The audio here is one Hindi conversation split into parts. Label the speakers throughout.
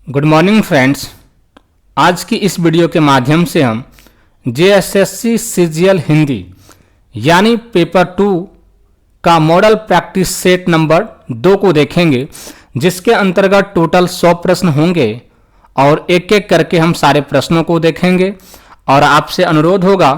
Speaker 1: Good morning friends. आज की इस वीडियो के माध्यम से हम JSSC CGL हिंदी यानी पेपर 2 का मॉडल प्रैक्टिस सेट नंबर 2 को देखेंगे, जिसके अंतर्गत टोटल 100 प्रश्न होंगे और एक एक करके हम सारे प्रश्नों को देखेंगे। और आपसे अनुरोध होगा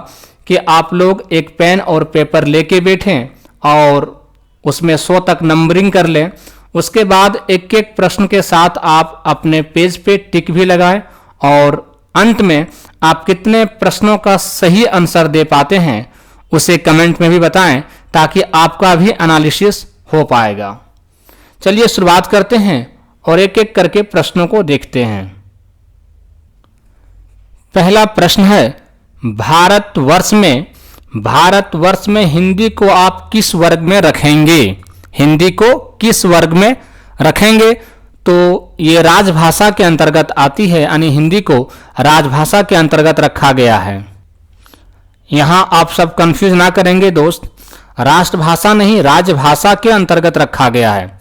Speaker 1: कि आप लोग एक पेन और पेपर लेके बैठें और उसमें 100 तक नंबरिंग कर लें। उसके बाद एक एक प्रश्न के साथ आप अपने पेज पे टिक भी लगाएं और अंत में आप कितने प्रश्नों का सही आंसर दे पाते हैं उसे कमेंट में भी बताएं, ताकि आपका भी एनालिसिस हो पाएगा। चलिए शुरुआत करते हैं और एक एक करके प्रश्नों को देखते हैं। पहला प्रश्न है, भारतवर्ष में हिंदी को आप किस वर्ग में रखेंगे? हिंदी को किस वर्ग में रखेंगे? तो ये राजभाषा के अंतर्गत आती है, यानी हिंदी को राजभाषा के अंतर्गत रखा गया है। यहां आप सब कंफ्यूज ना करेंगे दोस्त, राष्ट्रभाषा नहीं, राजभाषा के अंतर्गत रखा गया है।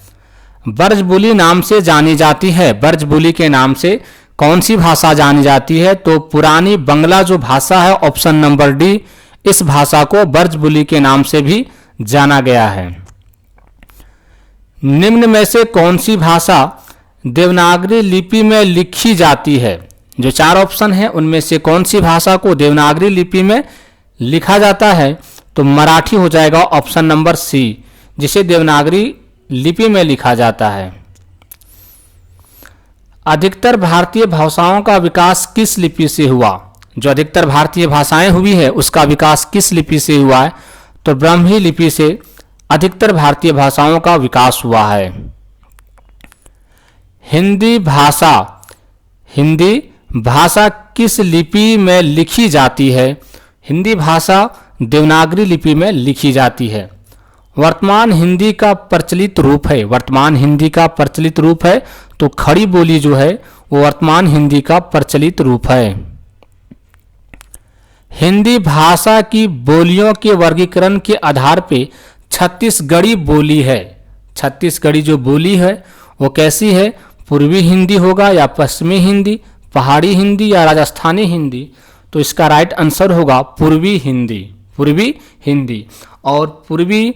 Speaker 1: ब्रजबुली नाम से जानी जाती है। ब्रजबुली के नाम से कौन सी भाषा जानी जाती है? तो पुरानी बंगला जो भाषा है, ऑप्शन नंबर डी, इस भाषा को ब्रजबुली के नाम से भी जाना गया है। निम्न में से कौन सी भाषा देवनागरी लिपि में लिखी जाती है? जो 4 ऑप्शन है उनमें से कौन सी भाषा को देवनागरी लिपि में लिखा जाता है? तो मराठी हो जाएगा, ऑप्शन नंबर सी, जिसे देवनागरी लिपि में लिखा जाता है। अधिकतर भारतीय भाषाओं का विकास किस लिपि से हुआ? जो अधिकतर भारतीय भाषाएं हुई है उसका विकास किस लिपि से हुआ है? तो ब्राह्मी लिपि से अधिकतर भारतीय भाषाओं का विकास हुआ है। हिंदी भाषा किस लिपि में लिखी जाती है? हिंदी भाषा देवनागरी लिपि में लिखी जाती है। वर्तमान हिंदी का प्रचलित रूप है, तो खड़ी बोली जो है वो वर्तमान हिंदी का प्रचलित रूप है। हिंदी भाषा की बोलियों के वर्गीकरण के आधार पे छत्तीसगढ़ी बोली है। छत्तीसगढ़ी जो बोली है वो कैसी है? पूर्वी हिंदी होगा या पश्चिमी हिंदी, पहाड़ी हिंदी या राजस्थानी हिंदी? तो इसका राइट आंसर होगा पूर्वी हिंदी। और पूर्वी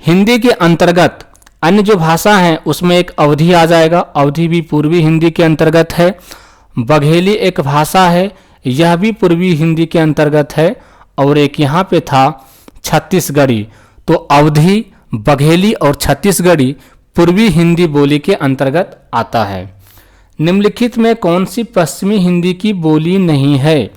Speaker 1: हिंदी के अंतर्गत अन्य जो भाषा हैं उसमें एक अवधी आ जाएगा, अवधी भी पूर्वी हिंदी के अंतर्गत है। बघेली एक भाषा है, यह भी पूर्वी हिंदी के अंतर्गत है। और एक यहाँ पे था छत्तीसगढ़ी, तो अवधी, बघेली और छत्तीसगढ़ी पूर्वी हिंदी बोली के अंतर्गत आता है। निम्नलिखित में कौन सी पश्चिमी हिंदी की बोली नहीं है?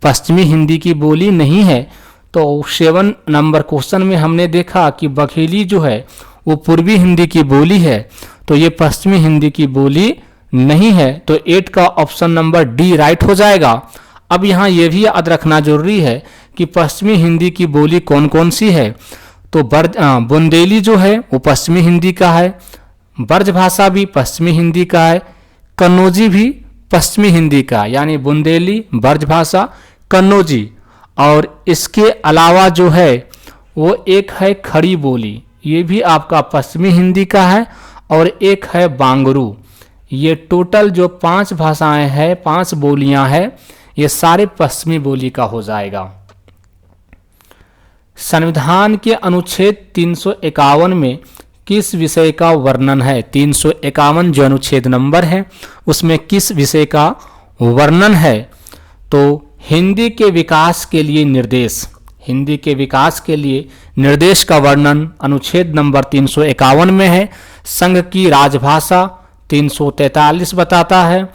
Speaker 1: पश्चिमी हिंदी की बोली नहीं है, तो 7 नंबर क्वेश्चन में हमने देखा कि बघेली जो है वो पूर्वी हिंदी की बोली है, तो ये पश्चिमी हिंदी की बोली नहीं है। तो 8 का ऑप्शन नंबर डी राइट हो जाएगा। अब यहाँ ये भी याद रखना जरूरी है कि पश्चिमी हिंदी की बोली कौन कौन सी है। तो बुंदेली जो है वो पश्चिमी हिंदी का है, ब्रजभाषा भी पश्चिमी हिंदी का है, कन्नौजी भी पश्चिमी हिंदी का, यानी बुंदेली, ब्रजभाषा, कन्नौजी। और इसके अलावा जो है वो एक है खड़ी बोली, ये भी आपका पश्चिमी हिंदी का है, और एक है बांगरू। ये टोटल जो 5 भाषाएं हैं, 5 बोलियां हैं, ये सारे पश्चिमी बोली का हो जाएगा। संविधान के अनुच्छेद 351 में किस विषय का वर्णन है? 351 जो अनुच्छेद नंबर है उसमें किस विषय का वर्णन है? तो हिंदी के विकास के लिए निर्देश का वर्णन अनुच्छेद नंबर 351 में है। संघ की राजभाषा 343 बताता है।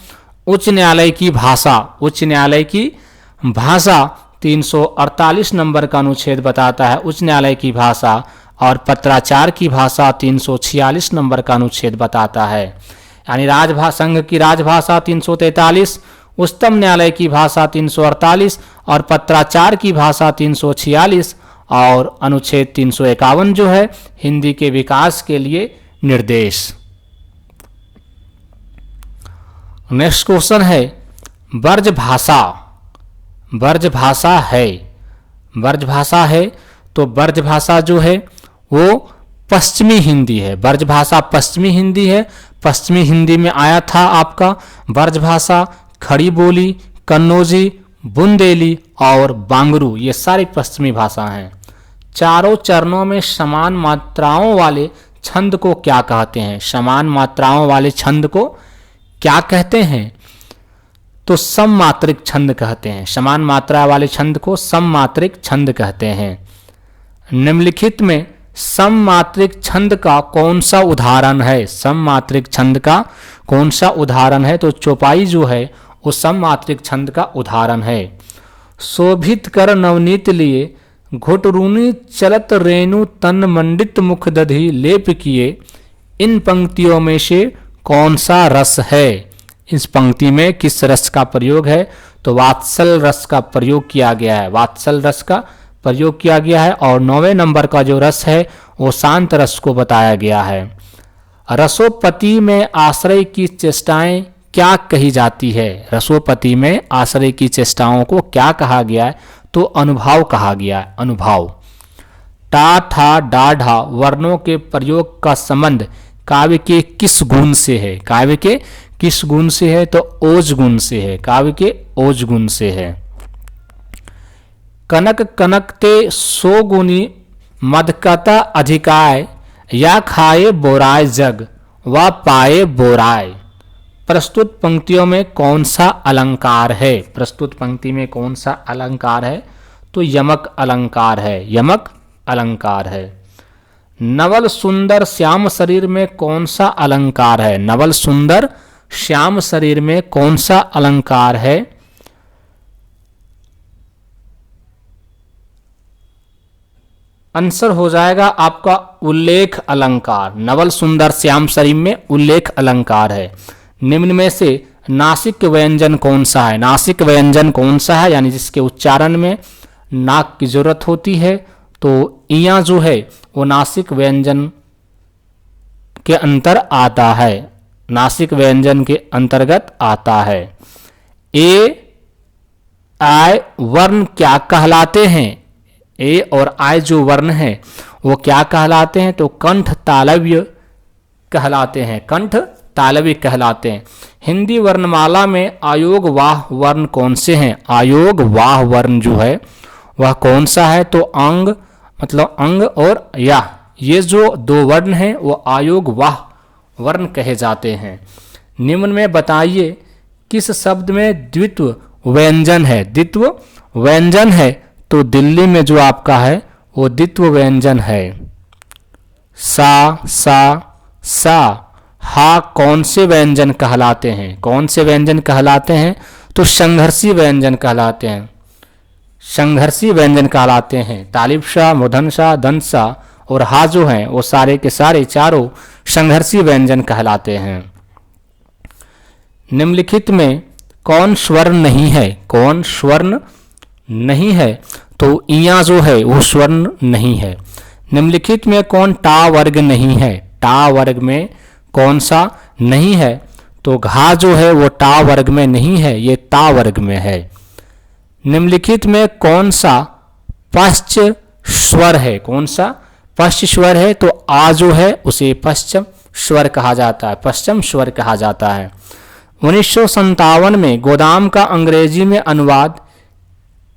Speaker 1: उच्च न्यायालय की भाषा 348 नंबर का अनुच्छेद बताता है उच्च न्यायालय की भाषा। और पत्राचार की भाषा 346 नंबर का अनुच्छेद बताता है। यानी संघ की राजभाषा 343, उच्चतम न्यायालय की भाषा 348 और पत्राचार की भाषा 346, और अनुच्छेद 351 जो है हिंदी के विकास के लिए निर्देश। नेक्स्ट क्वेश्चन है, ब्रजभाषा है, तो ब्रजभाषा जो है वो पश्चिमी हिंदी है। ब्रजभाषा पश्चिमी हिंदी है, पश्चिमी हिंदी में आया था आपका ब्रजभाषा, खड़ी बोली, कन्नौजी, बुंदेली और बांगरू, ये सारी पश्चिमी भाषा हैं। चारों चरणों में समान मात्राओं वाले छंद को क्या कहते हैं? समान मात्राओं वाले छंद को क्या कहते हैं? तो सममात्रिक छंद कहते हैं। समान मात्रा वाले छंद को सममात्रिक छंद कहते हैं। निम्नलिखित में सममात्रिक छंद का कौन सा उदाहरण है? सममात्रिक छंद का कौन सा उदाहरण है? तो चौपाई जो है वो सममात्रिक छंद का उदाहरण है। शोभित कर नवनीत लिए, घुटरूनी चलत रेणु तन मंडित मुख दधि लेप किए, इन पंक्तियों में से कौन सा रस है? इस पंक्ति में किस रस का प्रयोग है? तो वात्सल रस का प्रयोग किया गया है। वात्सल रस का प्रयोग किया गया है। और 9वें नंबर का जो रस है वो शांत रस को बताया गया है। रसोपति में आश्रय की चेष्टाएं क्या कही जाती है? रसोपति में आश्रय की चेष्टाओं को क्या कहा गया है? तो अनुभाव कहा गया है। अनुभाव। टा ठा डा ढा वर्णों के प्रयोग का संबंध काव्य के किस गुण से है? काव्य के किस गुण से है? तो ओज गुण से है। काव्य के ओज गुण से है। कनक कनकते सो गुनी मदकता अधिकाय, या खाए बोराय जग व पाए बोराय। प्रस्तुत पंक्तियों में कौन सा अलंकार है? प्रस्तुत पंक्ति में कौन सा अलंकार है? तो यमक अलंकार है। यमक अलंकार है। नवल सुंदर श्याम शरीर में कौन सा अलंकार है? नवल सुंदर श्याम शरीर में कौन सा अलंकार है? आंसर हो जाएगा आपका उल्लेख अलंकार। नवल सुंदर श्याम शरीर में उल्लेख अलंकार है। निम्न में से नासिक व्यंजन कौन सा है? नासिक व्यंजन कौन सा है? यानी जिसके उच्चारण में नाक की जरूरत होती है। तो इया जो है वो नासिक व्यंजन के अंतर आता है। नासिक व्यंजन के अंतर्गत आता है। ए आय वर्ण क्या कहलाते हैं? ए और आय जो वर्ण है वो क्या कहलाते हैं? तो कंठ तालव्य कहलाते हैं। कंठ तालव्य कहलाते हैं। हिंदी वर्णमाला में आयोग वाह वर्ण कौन से हैं? आयोग वाह वर्ण जो है वह कौन सा है? तो अंग मतलब अंग और या, ये जो दो वर्ण हैं वो आयोग वाह वर्ण कहे जाते हैं। निम्न में बताइए किस शब्द में द्वित्व व्यंजन है? द्वित्व व्यंजन है तो दिल्ली में जो आपका है वो द्वित्व व्यंजन है। सा सा हा कौन से व्यंजन कहलाते हैं? कौन से व्यंजन कहलाते हैं? तो संघर्षी व्यंजन कहलाते हैं। संघर्षी व्यंजन कहलाते हैं। तालिबशा, मूर्धनशा, दंतशा और हा जो हैं वो सारे के सारे चारों संघर्षी व्यंजन कहलाते हैं। निम्नलिखित में कौन स्वर्ण नहीं है? कौन स्वर्ण नहीं है? तो इया जो है वो स्वर्ण नहीं है। निम्नलिखित में कौन टा वर्ग नहीं है? टा वर्ग में कौन सा नहीं है? तो घा जो है वो टा वर्ग में नहीं है, ये ता वर्ग में है। निम्नलिखित में कौन सा पश्च स्वर है? कौन सा पश्च स्वर है? तो आ जो है उसे पश्चिम स्वर कहा जाता है। पश्चिम स्वर कहा जाता है। 1957 में गोदाम का अंग्रेजी में अनुवाद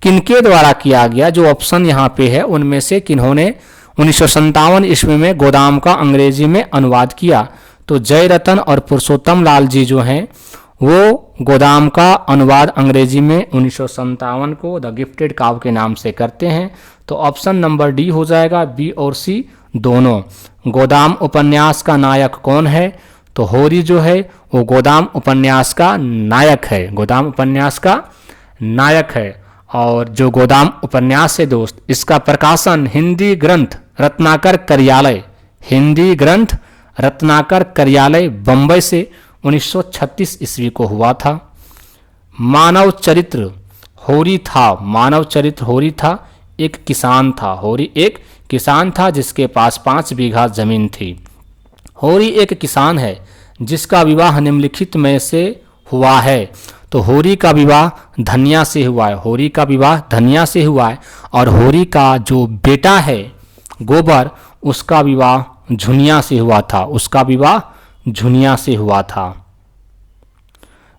Speaker 1: किनके द्वारा किया गया? जो ऑप्शन यहाँ पे है उनमें से किन्होंने 1957 ईस्वी में गोदाम का अंग्रेजी में अनुवाद किया? तो जयरतन और पुरुषोत्तम लाल जी जो हैं वो गोदाम का अनुवाद अंग्रेजी में 1957 को द गिफ्टेड काव के नाम से करते हैं। तो ऑप्शन नंबर डी हो जाएगा, बी और सी दोनों। गोदाम उपन्यास का नायक कौन है? तो होरी जो है वो गोदाम उपन्यास का नायक है। गोदाम उपन्यास का नायक है। और जो गोदाम उपन्यास है दोस्त, इसका प्रकाशन हिंदी ग्रंथ रत्नाकर कार्यालय, हिंदी ग्रंथ रत्नाकर कार्यालय बंबई से 1936 ईस्वी को हुआ था। मानव चरित्र होरी था। मानव चरित्र होरी था एक किसान था। होरी एक किसान था जिसके पास 5 बीघा जमीन थी। होरी एक किसान है जिसका विवाह निम्नलिखित में से हुआ है। तो होरी का विवाह धनिया से हुआ है। होरी का विवाह धनिया से हुआ है। और होरी का जो बेटा है गोबर, उसका विवाह झुनिया से हुआ था। उसका विवाह झुनिया से हुआ था।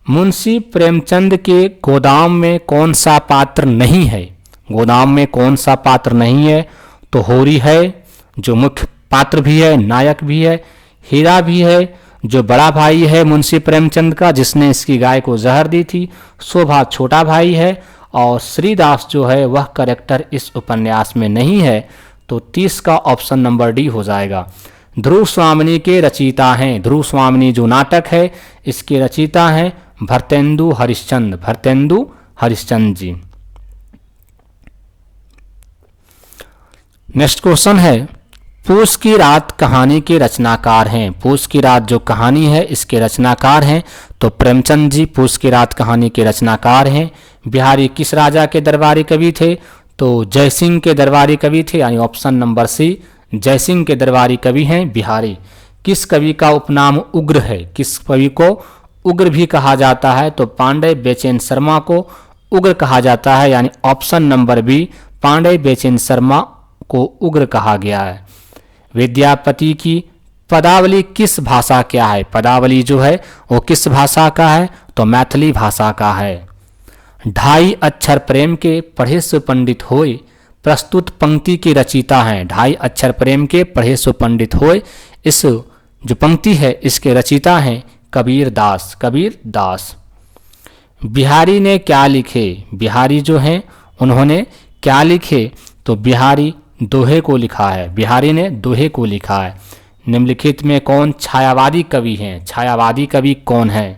Speaker 1: मुंशी प्रेमचंद के गोदाम में कौन सा पात्र नहीं है? गोदाम में कौन सा पात्र नहीं है? तो होरी है, जो मुख्य पात्र भी है, नायक भी है। हीरा भी है, जो बड़ा भाई है मुंशी प्रेमचंद का, जिसने इसकी गाय को जहर दी थी। शोभा छोटा भाई है। और श्रीदास जो है वह कैरेक्टर इस उपन्यास में नहीं है। तो 30 का ऑप्शन नंबर डी हो जाएगा। ध्रुव स्वामिनी के रचयिता हैं, ध्रुव स्वामिनी जो नाटक है इसके रचयिता हैं भरतेंदु हरिश्चंद्र, भरतेंदु हरिश्चंद्र जी। नेक्स्ट क्वेश्चन है, पूस की रात कहानी के रचनाकार हैं। पूस की रात जो कहानी है इसके रचनाकार हैं तो प्रेमचंद जी पूस की रात कहानी के रचनाकार हैं। बिहारी किस राजा के दरबारी कवि थे? तो जयसिंह के दरबारी कवि थे, यानी ऑप्शन नंबर सी, जयसिंह के दरबारी कवि हैं बिहारी। किस कवि का उपनाम उग्र है? किस कवि को उग्र भी कहा जाता है? तो पांडे बेचैन शर्मा को उग्र कहा जाता है, यानी ऑप्शन नंबर बी, पांडे बेचैन शर्मा को उग्र कहा गया है। विद्यापति की पदावली किस भाषा क्या है? पदावली जो है वो किस भाषा का है? तो मैथिली भाषा का है। ढाई अक्षर प्रेम के पढ़े सो पंडित होए, प्रस्तुत पंक्ति की रचयिता हैं। ढाई अक्षर प्रेम के पढ़े सो पंडित होए, इस जो पंक्ति है इसके रचयिता हैं कबीर दास, कबीर दास। बिहारी ने क्या लिखे? बिहारी जो हैं उन्होंने क्या लिखे? तो बिहारी दोहे को लिखा है, बिहारी ने दोहे को लिखा है। निम्नलिखित में कौन छायावादी कवि हैं? छायावादी कवि कौन है?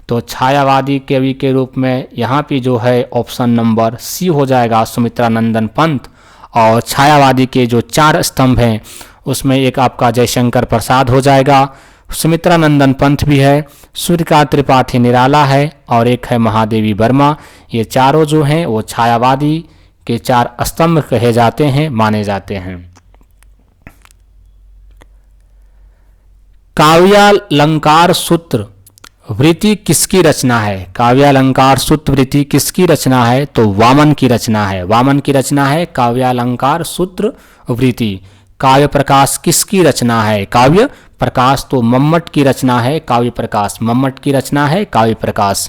Speaker 1: तो छायावादी कवि के रूप में यहाँ पे जो है ऑप्शन नंबर सी हो जाएगा, सुमित्रा नंदन पंत। और छायावादी के जो 4 स्तंभ हैं उसमें एक आपका जयशंकर प्रसाद हो जाएगा, सुमित्रा नंदन पंत भी है, सूर्यकांत त्रिपाठी निराला है और एक है महादेवी वर्मा। ये चारों जो हैं वो छायावादी के 4 स्तंभ कहे जाते हैं, माने जाते हैं। काव्यालंकार सूत्र वृत्ति किसकी रचना है? काव्यालंकार सूत्र वृत्ति किसकी रचना है? तो वामन की रचना है, वामन की रचना है काव्यालंकार सूत्र वृत्ति। काव्य प्रकाश किसकी रचना है? काव्य प्रकाश तो मम्मट की रचना है, काव्य प्रकाश मम्मट की रचना है, काव्य प्रकाश।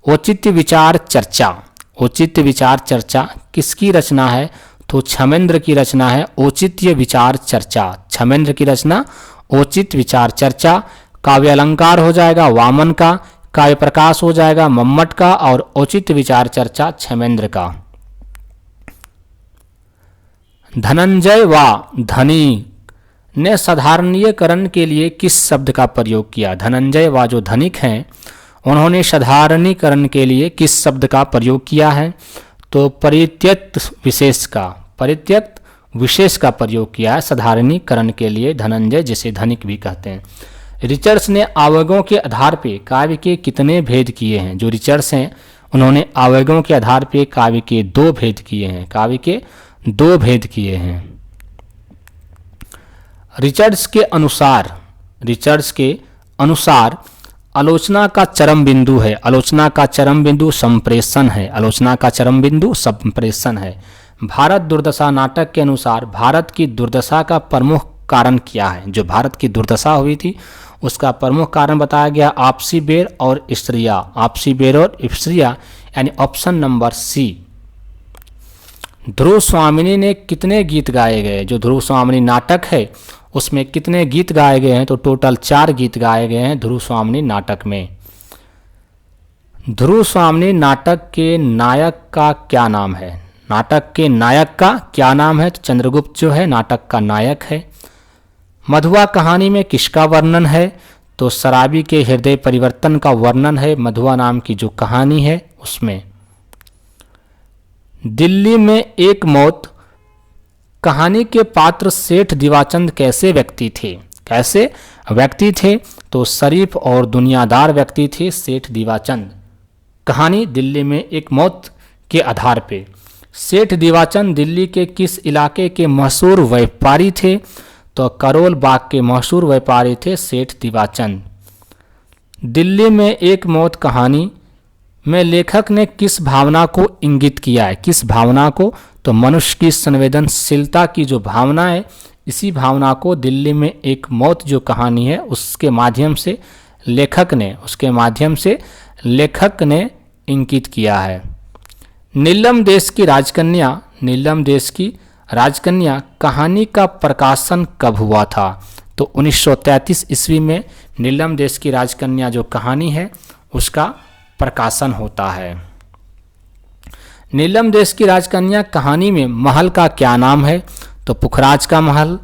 Speaker 1: औचित्य विचार चर्चा, औचित्य विचार चर्चा किसकी रचना है? तो क्षमेंद्र की रचना है, औचित्य विचार चर्चा, क्षमेंद्र की रचना औचित्य विचार चर्चा। काव्य अलंकार हो जाएगा वामन का, काव्य प्रकाश हो जाएगा मम्मट का और औचित्य विचार चर्चा क्षमेंद्र का। धनंजय व धनी ने साधारणीकरण के लिए किस शब्द का प्रयोग किया? धनंजय व जो धनिक हैं उन्होंने साधारणीकरण के लिए किस शब्द का प्रयोग किया है? तो परित्यक्त विशेष का, परित्यक्त विशेष का प्रयोग किया है साधारणीकरण के लिए धनंजय, जिसे धनिक भी कहते हैं। रिचर्ड्स ने आवेगों के आधार पे काव्य के कितने भेद किए हैं? जो रिचर्ड्स हैं उन्होंने आवेगों के आधार पे काव्य के 2 भेद किए हैं, काव्य के 2 भेद किए हैं। रिचर्ड्स के अनुसार आलोचना का चरम बिंदु है, आलोचना का चरम बिंदु संप्रेषण है, आलोचना का चरम बिंदु संप्रेषण है। भारत दुर्दशा नाटक के अनुसार भारत की दुर्दशा का प्रमुख कारण क्या है? जो भारत की दुर्दशा हुई थी उसका प्रमुख कारण बताया गया आपसी बैर और स्त्रियां, आपसी बैर और स्त्रियां, यानी ऑप्शन नंबर सी। ध्रुव स्वामिनी ने कितने गीत गाए गए? जो ध्रुव स्वामिनी नाटक है उसमें कितने गीत गाए गए हैं? तो टोटल 4 गीत गाए गए हैं ध्रुव स्वामिनी नाटक में। ध्रुव स्वामिनी नाटक के नायक का क्या नाम है? नाटक के नायक का क्या नाम है? तो चंद्रगुप्त जो है नाटक का नायक है। मधुआ कहानी में किसका वर्णन है? तो शराबी के हृदय परिवर्तन का वर्णन है मधुआ नाम की जो कहानी है उसमें। दिल्ली में एक मौत कहानी के पात्र सेठ दिवाचंद कैसे व्यक्ति थे? कैसे व्यक्ति थे? तो शरीफ और दुनियादार व्यक्ति थे सेठ दिवाचंद। कहानी दिल्ली में एक मौत के आधार पे। सेठ दिवाचंद दिल्ली के किस इलाके के मशहूर व्यापारी थे? तो करोल बाग के मशहूर व्यापारी थे सेठ दिवाचंद। दिल्ली में एक मौत कहानी में लेखक ने किस भावना को इंगित किया है? किस भावना को? तो मनुष्य की संवेदनशीलता की जो भावना है इसी भावना को दिल्ली में एक मौत जो कहानी है उसके माध्यम से लेखक ने इंकित किया है। नीलम देश की राजकन्या कहानी का प्रकाशन कब हुआ था? तो 1933 ईस्वी में नीलम देश की राजकन्या जो कहानी है उसका प्रकाशन होता है। नीलम देश की राजकन्या कहानी में महल का क्या नाम है? तो पुखराज का महल,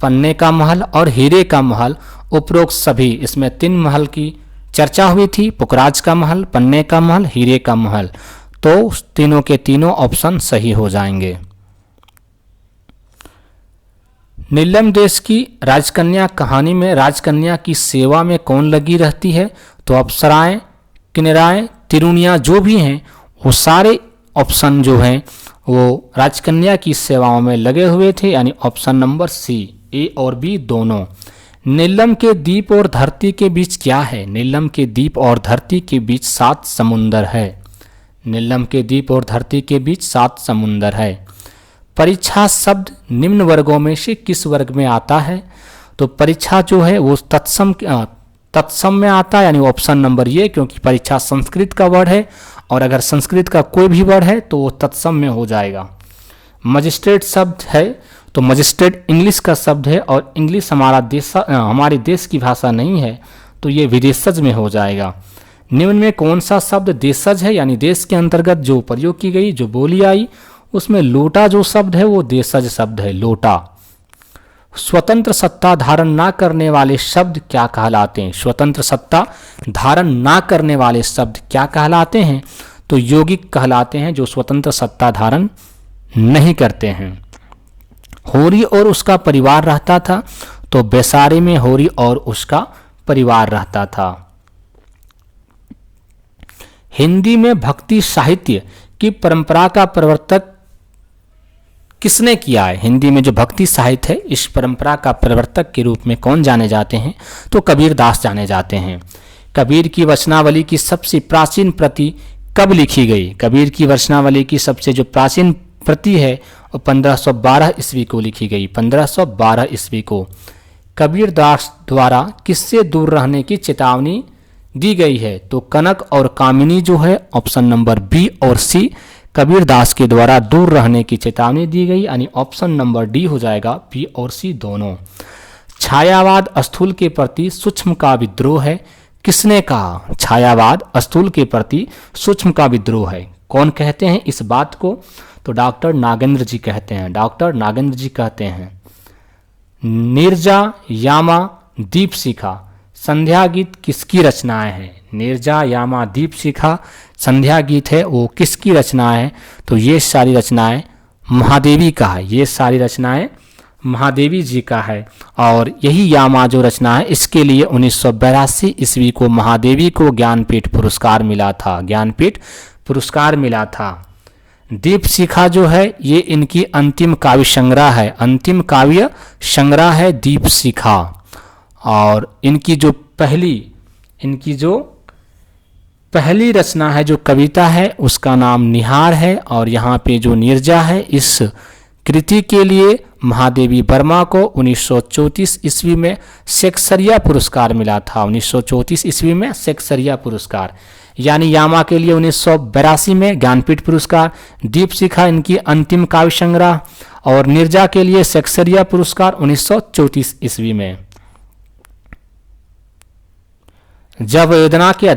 Speaker 1: पन्ने का महल और हीरे का महल। उपरोक्त सभी, इसमें 3 महल की चर्चा हुई थी, पुखराज का महल, पन्ने का महल, हीरे का महल। तो तीनों के तीनों ऑप्शन सही हो जाएंगे। नीलम देश की राजकन्या कहानी में राजकन्या की सेवा में कौन लगी रहती है? तो अप्सराएं, किन्नराएं, तिरुनियां जो भी हैं वो सारे ऑप्शन जो हैं वो राजकन्या की सेवाओं में लगे हुए थे, यानी ऑप्शन नंबर सी, ए और बी दोनों। नीलम के द्वीप और धरती के बीच क्या है? नीलम के द्वीप और धरती के बीच 7 समुंदर है। नीलम के द्वीप और धरती के बीच 7 समुंदर है। परीक्षा शब्द निम्न वर्गों में से किस वर्ग में आता है? तो परीक्षा जो है वो तत्सम में आता है, यानी ऑप्शन नंबर ये, क्योंकि परीक्षा संस्कृत का वर्ड है और अगर संस्कृत का कोई भी वर्ड है तो वो तत्सम में हो जाएगा। मजिस्ट्रेट शब्द है तो मजिस्ट्रेट इंग्लिश का शब्द है और इंग्लिश हमारे देश की भाषा नहीं है तो ये विदेशज में हो जाएगा। निम्न में कौन सा शब्द देशज है, यानी देश के अंतर्गत जो प्रयोग की गई, जो बोली आई, उसमें लोटा जो शब्द है वो देशज शब्द है, लोटा। स्वतंत्र सत्ता धारण ना करने वाले शब्द क्या कहलाते हैं? स्वतंत्र सत्ता धारण ना करने वाले शब्द क्या कहलाते हैं? तो यौगिक कहलाते हैं, जो स्वतंत्र सत्ता धारण नहीं करते हैं। होरी और उसका परिवार रहता था, तो बेसारे में होरी और उसका परिवार रहता था। हिंदी में भक्ति साहित्य की परंपरा का प्रवर्तक किसने किया है? हिंदी में जो भक्ति साहित्य है इस परंपरा का प्रवर्तक के रूप में कौन जाने जाते हैं? तो कबीर दास जाने जाते हैं। कबीर की वचनावली की सबसे प्राचीन प्रति कब लिखी गई? कबीर की वचनावली की सबसे जो प्राचीन प्रति है वो 1512 ईस्वी को लिखी गई, 1512 ईस्वी को। कबीर दास द्वारा किससे दूर रहने की चेतावनी दी गई है? तो कनक और कामिनी जो है, ऑप्शन नंबर बी और सी, कबीर दास के द्वारा दूर रहने की चेतावनी दी गई, यानी ऑप्शन नंबर डी हो जाएगा, बी और सी दोनों। छायावाद स्थूल के प्रति सूक्ष्म का विद्रोह है, किसने कहा? छायावाद स्थूल के प्रति सूक्ष्म का विद्रोह है। कौन कहते हैं इस बात को? तो डॉक्टर नागेंद्र जी कहते हैं। डॉक्टर नागेंद्र जी कहते हैं। नीरजा, यामा, दीपशिखा, संध्या गीत किसकी रचनाएं हैं? नीरजा, यामा, दीपशिखा, संध्या गीत है वो किसकी रचनाएं हैं? तो ये सारी रचनाएं महादेवी का है, ये सारी रचनाएं महादेवी जी का है। और यही यामा जो रचना है इसके लिए 1982 ईस्वी को महादेवी को ज्ञानपीठ पुरस्कार मिला था, ज्ञानपीठ पुरस्कार मिला था। दीपशिखा जो है ये इनकी अंतिम काव्य संग्रह है, अंतिम काव्य संग्रह है दीपशिखा। और इनकी जो पहली रचना है, जो कविता है, उसका नाम निहार है। और यहाँ पे जो नीरजा है, इस कृति के लिए महादेवी वर्मा को 1934 ईस्वी में शेक्सपियर पुरस्कार मिला था, 1934 ईस्वी में शेक्सपियर पुरस्कार। यानी यामा के लिए 1982 में ज्ञानपीठ पुरस्कार, दीपशिखा इनकी अंतिम काव्य संग्रह, और नीरजा के लिए शेक्सपियर पुरस्कार 1934 ईस्वी में। जब वेदना के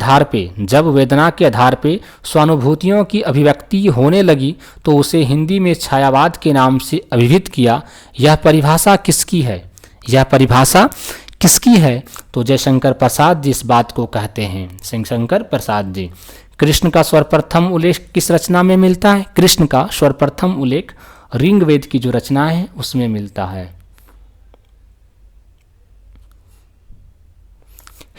Speaker 1: आधार पे स्वानुभूतियों की अभिव्यक्ति होने लगी तो उसे हिंदी में छायावाद के नाम से अभिहित किया। यह परिभाषा किसकी है? यह परिभाषा किसकी है? तो जयशंकर प्रसाद जी इस बात को कहते हैं, जयशंकर प्रसाद जी। कृष्ण का सर्वप्रथम उल्लेख किस रचना में मिलता है? कृष्ण का सर्वप्रथम उल्लेख ऋग्वेद की जो रचना है उसमें मिलता है।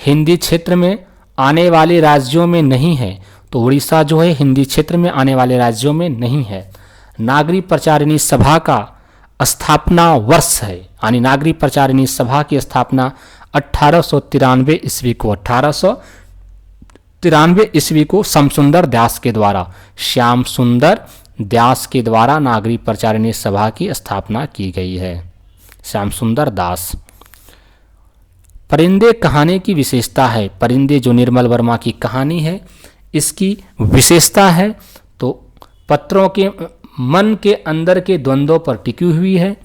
Speaker 1: हिंदी क्षेत्र में आने वाले राज्यों में नहीं है, तो उड़ीसा जो है हिंदी क्षेत्र में आने वाले राज्यों में नहीं है। नागरिक प्रचारिणी सभा का स्थापना वर्ष है, यानी नागरिक प्रचारिणी सभा की स्थापना 1893 ईस्वी को, 1893 ईस्वी को श्यामसुंदर दास के द्वारा, श्यामसुंदर दास के द्वारा नागरिक प्रचारिणी सभा की स्थापना की गई है। श्याम सुंदर दास। परिंदे कहानी की विशेषता है, परिंदे जो निर्मल वर्मा की कहानी है इसकी विशेषता है तो पत्रों के मन के अंदर के द्वंद्वों पर टिकी हुई है,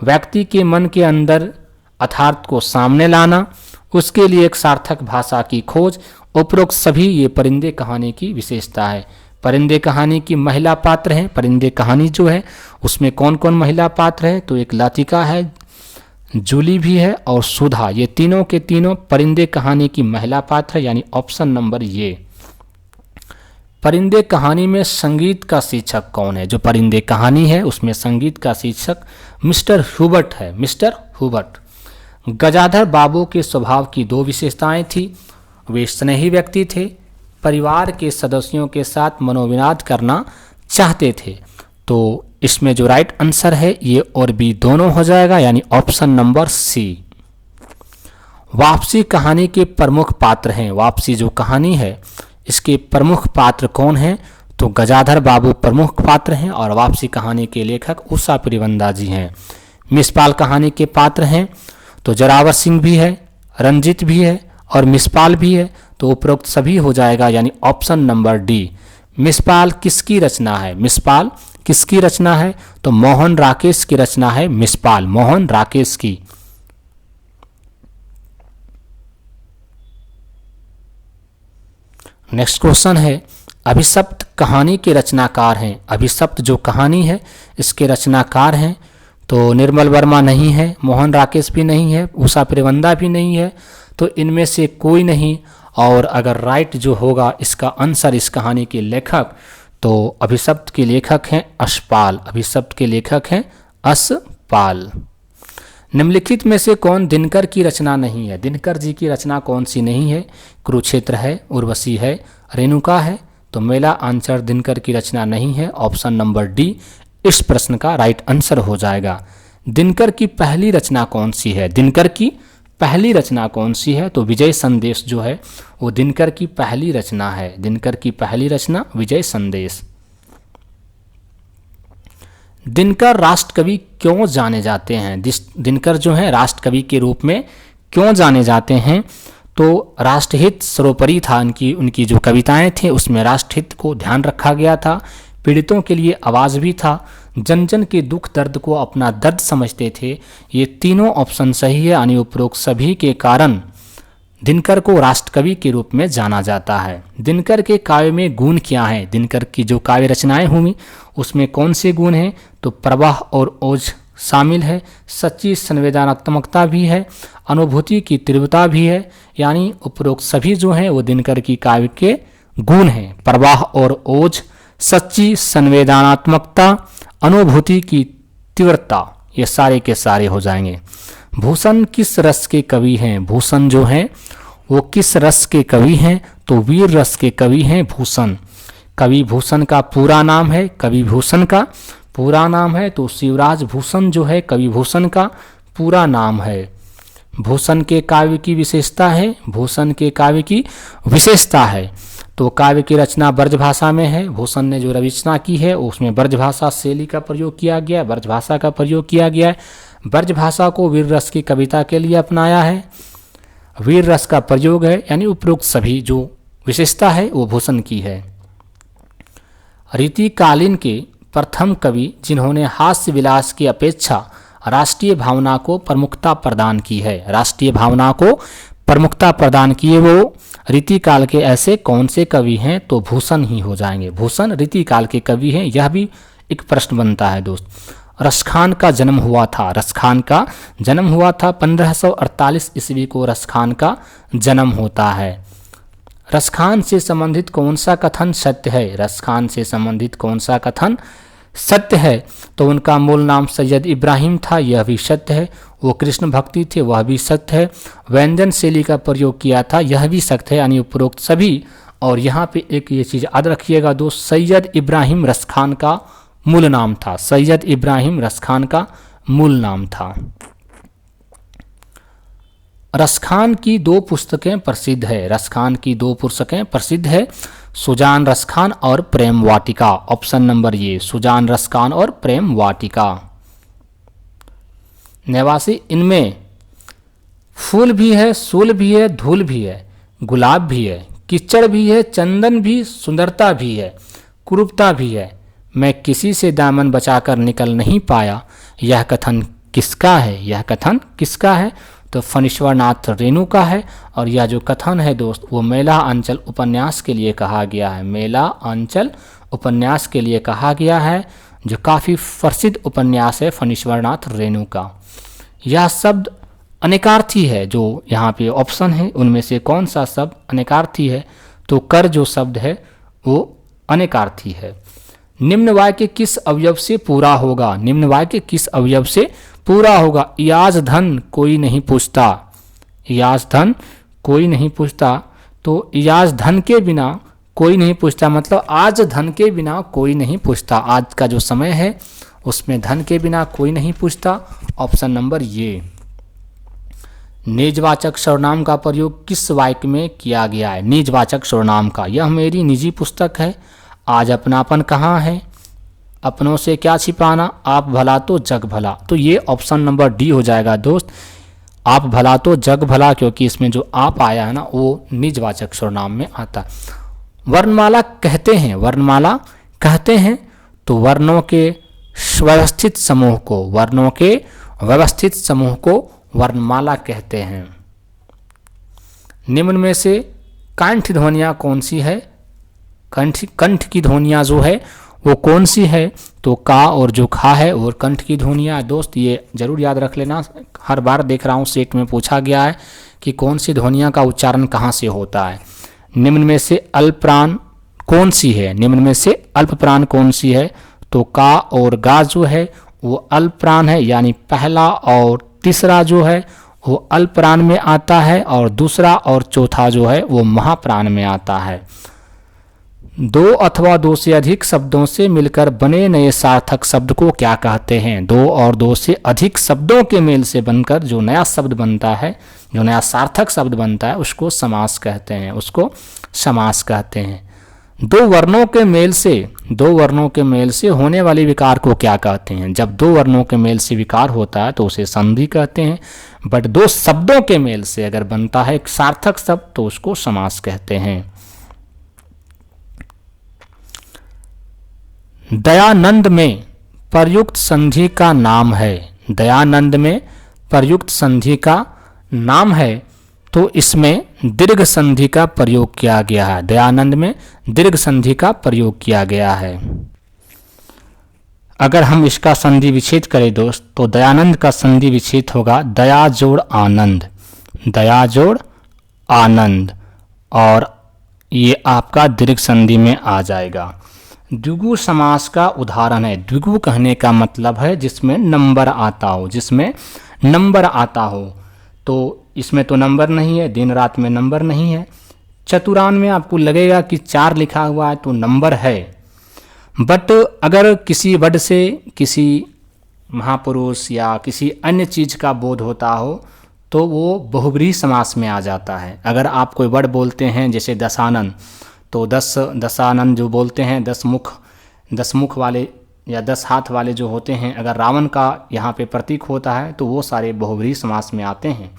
Speaker 1: व्यक्ति के मन के अंदर यथार्थ को सामने लाना, उसके लिए एक सार्थक भाषा की खोज, उपरोक्त सभी ये परिंदे कहानी की विशेषता है। परिंदे कहानी की महिला पात्र हैं, परिंदे कहानी जो है उसमें कौन कौन महिला पात्र है, तो एक लतिका है, जूली भी है और सुधा, ये तीनों के तीनों परिंदे कहानी की महिला पात्र है, यानी ऑप्शन नंबर ये। परिंदे कहानी में संगीत का शीर्षक कौन है, जो परिंदे कहानी है उसमें संगीत का शीर्षक मिस्टर हुबर्ट है, मिस्टर हुबर्ट। गजाधर बाबू के स्वभाव की दो विशेषताएं थी, वे स्नेही व्यक्ति थे, परिवार के सदस्यों के साथ मनोविनोद करना चाहते थे, तो इसमें जो राइट आंसर है ये और बी दोनों हो जाएगा, यानी ऑप्शन नंबर सी। वापसी कहानी के प्रमुख पात्र हैं, वापसी जो कहानी है इसके प्रमुख पात्र कौन हैं, तो गजाधर बाबू प्रमुख पात्र हैं और वापसी कहानी के लेखक उषा प्रिवंदा जी हैं। मिसपाल कहानी के पात्र हैं तो जरावर सिंह भी है, रंजित भी है और मिसपाल भी है, तो उपरोक्त सभी हो जाएगा, यानी ऑप्शन नंबर डी। मिसपाल किसकी रचना है, मिसपाल किसकी रचना है, तो मोहन राकेश की रचना है मिसपाल, मोहन राकेश की। नेक्स्ट क्वेश्चन है, अभिशप्त कहानी के रचनाकार हैं, अभिशप्त जो कहानी है इसके रचनाकार हैं तो निर्मल वर्मा नहीं है, मोहन राकेश भी नहीं है, उषा प्रिवंदा भी नहीं है, तो इनमें से कोई नहीं। और अगर राइट जो होगा इसका आंसर इस कहानी के लेखक, तो अभिशप्त के लेखक हैं यशपाल, अभिशप्त के लेखक हैं यशपाल। निम्नलिखित में से कौन दिनकर की रचना नहीं है, दिनकर जी की रचना कौन सी नहीं है, कुरुक्षेत्र है, उर्वशी है, रेणुका है, तो मेला आंसर दिनकर की रचना नहीं है, ऑप्शन नंबर डी इस प्रश्न का राइट आंसर हो जाएगा। दिनकर की पहली रचना कौन सी है, दिनकर की पहली रचना कौन सी है, तो विजय संदेश जो है वो दिनकर की पहली रचना है, दिनकर की पहली रचना विजय संदेश। दिनकर राष्ट्रकवि क्यों जाने जाते हैं, दिनकर जो है राष्ट्रकवि के रूप में क्यों जाने जाते हैं, तो राष्ट्रहित सर्वोपरि था, उनकी जो कविताएं थे उसमें राष्ट्रहित को ध्यान रखा गया था, पीड़ितों के लिए आवाज़ भी था, जन जन के दुख दर्द को अपना दर्द समझते थे। ये तीनों ऑप्शन सही है, यानी उपरोक्त सभी के कारण दिनकर को राष्ट्रकवि के रूप में जाना जाता है। दिनकर के काव्य में गुण क्या हैं, दिनकर की जो काव्य रचनाएं हुई उसमें कौन से गुण हैं, तो प्रवाह और ओज शामिल है, सच्ची संवेदनात्मकता भी है, अनुभूति की तीव्रता भी है, यानी उपरोक्त सभी जो हैं वो दिनकर की काव्य के गुण हैं। प्रवाह और ओज, सच्ची संवेदनात्मकता, अनुभूति की तीव्रता, ये सारे के सारे हो जाएंगे। भूषण किस रस के कवि हैं, भूषण जो हैं वो किस रस के कवि हैं, तो वीर रस के कवि हैं भूषण। कवि भूषण का पूरा नाम है, कवि भूषण का पूरा नाम है तो शिवराज भूषण जो है कवि भूषण का पूरा नाम है। भूषण के काव्य की विशेषता है, भूषण के काव्य की विशेषता है तो काव्य की रचना ब्रजभाषा में है, भूषण ने जो रचना की है उसमें ब्रजभाषा शैली का प्रयोग किया गया है, ब्रजभाषा का प्रयोग किया गया है, ब्रजभाषा को वीर रस की कविता के लिए अपनाया है, वीर रस का प्रयोग है, यानी उपरोक्त सभी जो विशेषता है वो भूषण की है। रीतिकालीन के प्रथम कवि जिन्होंने हास्य विलास की अपेक्षा राष्ट्रीय भावना को प्रमुखता प्रदान की है, राष्ट्रीय भावना को प्रमुखता प्रदान किए वो रीतिकाल के ऐसे कौन से कवि हैं, तो भूषण ही हो जाएंगे, भूषण रीतिकाल के कवि हैं। यह भी एक प्रश्न बनता है दोस्त। रसखान का जन्म हुआ था, रसखान का जन्म हुआ था 1548 ईस्वी को रसखान का जन्म होता है। रसखान से संबंधित कौन सा कथन सत्य है, रसखान से संबंधित कौन सा कथन सत्य है, तो उनका मूल नाम सैयद इब्राहिम था, यह भी सत्य है। वो कृष्ण भक्ति थे, वह भी सत्य है। व्यंजन शैली का प्रयोग किया था, यह भी सत्य है, यानी उपरोक्त सभी। और यहाँ पे एक ये चीज़ याद रखिएगा दोस्त, सैयद इब्राहिम रसखान का मूल नाम था, सैयद इब्राहिम रसखान का मूल नाम था। रसखान की दो पुस्तकें प्रसिद्ध है, रसखान की दो पुस्तकें प्रसिद्ध है, सुजान रसखान और प्रेम वाटिका, ऑप्शन नंबर ये सुजान रसखान और प्रेम वाटिका। नेवासी। इनमें फूल भी है, सूल भी है, धूल भी है, गुलाब भी है, कीचड़ भी है, चंदन भी, सुंदरता भी है, कुरूपता भी है। मैं किसी से दामन बचाकर निकल नहीं पाया, यह कथन किसका है? यह कथन किसका है? तो फणीश्वरनाथ रेणु का है। और यह जो कथन है दोस्त वो मेला अंचल उपन्यास के लिए कहा गया है। मेला अंचल उपन्यास के लिए कहा गया है, जो काफ़ी प्रसिद्ध उपन्यास है फणीश्वरनाथ रेणु का। यह शब्द अनेकार्थी है। जो यहाँ पे ऑप्शन है उनमें से कौन सा शब्द अनेकार्थी है? तो कर जो शब्द है वो अनेकार्थी है। निम्न वाक्य किस अवयव से पूरा होगा? निम्न वाक्य किस अवयव से पूरा होगा? याज धन कोई नहीं पूछता, याज धन कोई नहीं पूछता। तो याज धन के बिना कोई नहीं पूछता, मतलब आज धन के बिना कोई नहीं पूछता। आज का जो समय है उसमें धन के बिना कोई नहीं पूछता। ऑप्शन नंबर ये। निजवाचक सर्वनाम का प्रयोग किस वाक्य में किया गया है? निजवाचक सर्वनाम का, यह मेरी निजी पुस्तक है, आज अपनापन कहाँ है, अपनों से क्या छिपाना, आप भला तो जग भला। तो ये ऑप्शन नंबर डी हो जाएगा दोस्त, आप भला तो जग भला, क्योंकि इसमें जो आप आया है ना वो निजवाचक सर्वनाम में आता है। वर्णमाला कहते हैं, वर्णमाला कहते हैं तो वर्णों के व्यवस्थित समूह को, वर्णों के व्यवस्थित समूह को वर्णमाला कहते हैं। निम्न में से कंठ ध्वनियाँ कौन सी है? कंठ की ध्वनियाँ जो है वो कौन सी है? तो का और जो खा है और कंठ की ध्वनियाँ। दोस्त ये जरूर याद रख लेना, हर बार देख रहा हूँ सेट में पूछा गया है कि कौन सी ध्वनियाँ का उच्चारण कहाँ से होता है। निम्न में से अल्प प्राण कौन सी है? निम्न में से अल्प प्राण कौन सी है? तो का और गा जो है वो अल्प प्राण है, यानी पहला और तीसरा जो है वो अल्प प्राण में आता है और दूसरा और चौथा जो है वो महाप्राण में आता है। दो अथवा दो से अधिक शब्दों से मिलकर बने नए सार्थक शब्द को क्या कहते हैं? दो और दो से अधिक शब्दों के मेल से बनकर जो नया शब्द बनता है, जो नया सार्थक शब्द बनता है उसको समास कहते हैं, उसको समास कहते हैं। दो वर्णों के मेल से, दो वर्णों के मेल से होने वाले विकार को क्या कहते हैं? जब दो वर्णों के मेल से विकार होता है तो उसे संधि कहते हैं, बट दो शब्दों के मेल से अगर बनता है एक सार्थक शब्द तो उसको समास कहते हैं। दयानंद में प्रयुक्त संधि का नाम है, दयानंद में प्रयुक्त संधि का नाम है तो इसमें दीर्घ संधि का प्रयोग किया गया है। दयानंद में दीर्घ संधि का प्रयोग किया गया है। अगर हम इसका संधि विच्छेद करें दोस्त तो दयानंद का संधि विच्छेद होगा दया जोड़ आनंद, दया जोड़ आनंद, और ये आपका दीर्घ संधि में आ जाएगा। द्विगु समास का उदाहरण है। द्विगु कहने का मतलब है जिसमें नंबर आता हो, जिसमें नंबर आता हो। तो इसमें तो नंबर नहीं है, दिन रात में नंबर नहीं है। चतुरान में आपको लगेगा कि 4 लिखा हुआ है तो नंबर है, बट अगर किसी वर्ड से किसी महापुरुष या किसी अन्य चीज का बोध होता हो तो वो बहुब्रीहि समास में आ जाता है। अगर आप कोई वर्ड बोलते हैं जैसे दशानन, तो दशानन जो बोलते हैं 10 मुख वाले या 10 हाथ वाले जो होते हैं, अगर रावण का यहाँ पे प्रतीक होता है तो वो सारे बहुब्रीहि समास में आते हैं।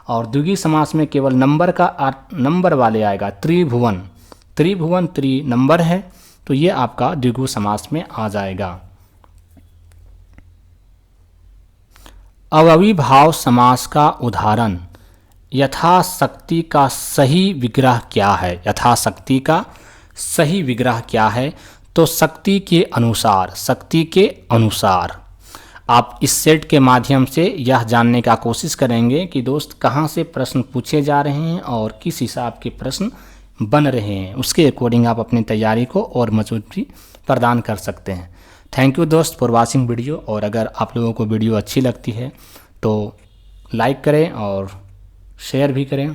Speaker 1: और द्विगु समास में केवल नंबर का नंबर वाले आएगा। त्रिभुवन, त्रिभुवन त्रि नंबर है तो ये आपका द्विगु समास में आ जाएगा। अव्ययीभाव समास का उदाहरण। यथाशक्ति का सही विग्रह क्या है? यथाशक्ति का सही विग्रह क्या है? तो शक्ति के अनुसार, शक्ति के अनुसार। आप इस सेट के माध्यम से यह जानने का कोशिश करेंगे कि दोस्त कहाँ से प्रश्न पूछे जा रहे हैं और किस हिसाब के प्रश्न बन रहे हैं, उसके अकॉर्डिंग आप अपनी तैयारी को और मजबूती प्रदान कर सकते हैं। थैंक यू दोस्त फॉर वॉचिंग वीडियो। और अगर आप लोगों को वीडियो अच्छी लगती है तो लाइक करें और शेयर भी करें।